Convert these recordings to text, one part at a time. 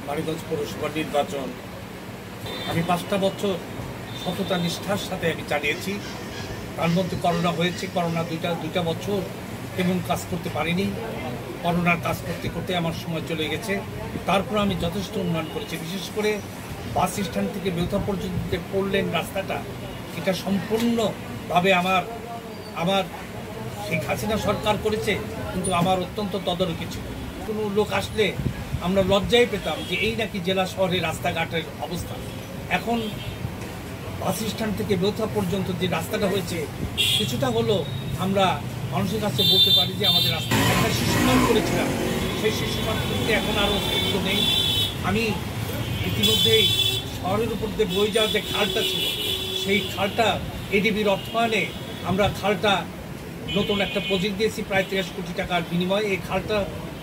মানিকগঞ্জ পৌরসভার নির্বাচন আমি 5টা বছর সততা নিষ্ঠার সাথে আমি চালিয়েছি। তার মধ্যে করোনা হয়েছে, করোনা দুইটা বছর তেমন কাজ করতে পারিনি। করোনার কাজ করতে করতে আমার সময় চলে গেছে। তারপর আমি যথেষ্ট উন্নয়ন করেছি। বিশেষ করে বাস স্ট্যান্ড থেকে বেউথা পর্যন্ত যে 4 লেন রাস্তাটা, এটা সম্পূর্ণভাবে আমার শেখ হাসিনা সরকার করেছে, কিন্তু আমার অত্যন্ত তদারকি ছিল। কোনো লোক আসলে আমরা লজ্জাই পেতাম যে এই নাকি জেলা শহরের রাস্তাঘাটের অবস্থা। এখন বাস স্ট্যান্ড থেকে বেউথা পর্যন্ত যে রাস্তাটা হয়েছে, কিছুটা হলো আমরা মানুষের কাছে বলতে পারি যে আমাদের রাস্তা একটা শিশুমান করেছিলাম, সেই শিশুমান করতে এখন আরও অস্তিত্ব নেই। আমি ইতিমধ্যেই শহরের উপর দিয়ে বয়ে যাওয়ার যে খালটা ছিল, সেই খালটা এডিবির অর্থায়নে আমরা খালটা নতুন একটা প্রজেক্ট দিয়েছি প্রায় 23 কোটি টাকার বিনিময়ে। এই খালটা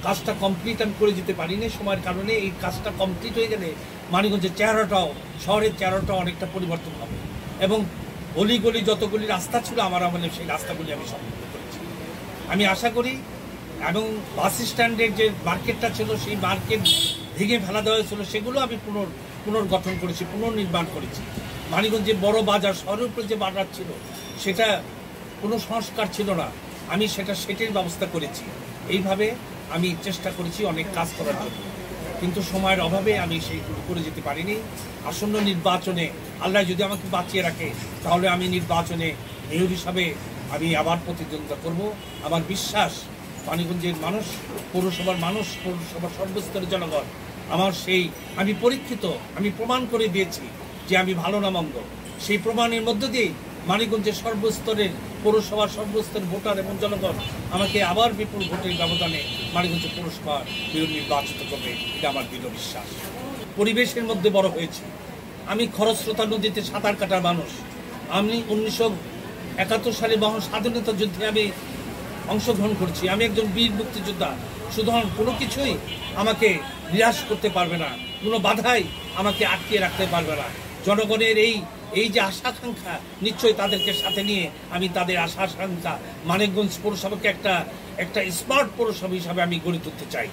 কাজটা কমপ্লিট আমি করে যেতে পারিনি সময়ের কারণে। এই কাজটা কমপ্লিট হয়ে গেলে মানিকগঞ্জের চেহারাটাও, শহরের চেহারাটাও অনেকটা পরিবর্তন হবে এবং গলি যতগুলি রাস্তা ছিল আমার আমলে সেই রাস্তাগুলি আমি সম্পূর্ণ করেছি। আমি আশা করি, এবং বাস স্ট্যান্ডের যে মার্কেটটা ছিল, সেই মার্কেট ভেঙে ফেলা দেওয়া হয়েছিল, সেগুলো আমি পুনর্গঠন করেছি, পুনর্নির্মাণ করেছি। মানিকগঞ্জে বড় বাজার, শহরের উপরে যে বাজার ছিল, সেটা কোনো সংস্কার ছিল না, আমি সেটির ব্যবস্থা করেছি। এইভাবে আমি চেষ্টা করেছি অনেক কাজ করার জন্য, কিন্তু সময়ের অভাবে আমি সেইগুলো করে যেতে পারিনি। আসন্ন নির্বাচনে আল্লাহ যদি আমাকে বাঁচিয়ে রাখে, তাহলে আমি নির্বাচনে মেয়র হিসাবে আমি আবার প্রতিদ্বন্দ্বিতা করব। আমার বিশ্বাস, মানিকগঞ্জের মানুষ, পৌরসভার মানুষ, পৌরসভার সর্বস্তরের জনগণ আমার আমি পরীক্ষিত, আমি প্রমাণ করে দিয়েছি যে আমি ভালো না মন্দ। সেই প্রমাণের মধ্য দিয়েই মানিকগঞ্জের সর্বস্তরের পৌরসভার সর্বস্তরের ভোটার এবং জনগণ আমাকে আবার বিপুল ভোটের ব্যবধানে মানিকগঞ্জ পৌরসভা মেয়র নির্বাচিত করবে, এটা আমার দৃঢ় বিশ্বাস। পরিবেশের মধ্যে বড় হয়েছি আমি। খরস্রোতা নদীতে সাঁতার কাটার মানুষ আমি। 1971 সালে স্বাধীনতা যুদ্ধে আমি অংশগ্রহণ করছি। আমি একজন বীর মুক্তিযোদ্ধা। সুতরাং কোনো কিছুই আমাকে নিরাশ করতে পারবে না, কোনো বাধাই আমাকে আটকে রাখতে পারবে না। জনগণের এই যে আশা আকাঙ্ক্ষা, নিশ্চয়ই তাদেরকে সাথে নিয়ে আমি তাদের আশা আকাঙ্ক্ষা মানিকগঞ্জ পৌরসভাকে একটা স্মার্ট পৌরসভা হিসাবে আমি গড়ে তুলতে চাই।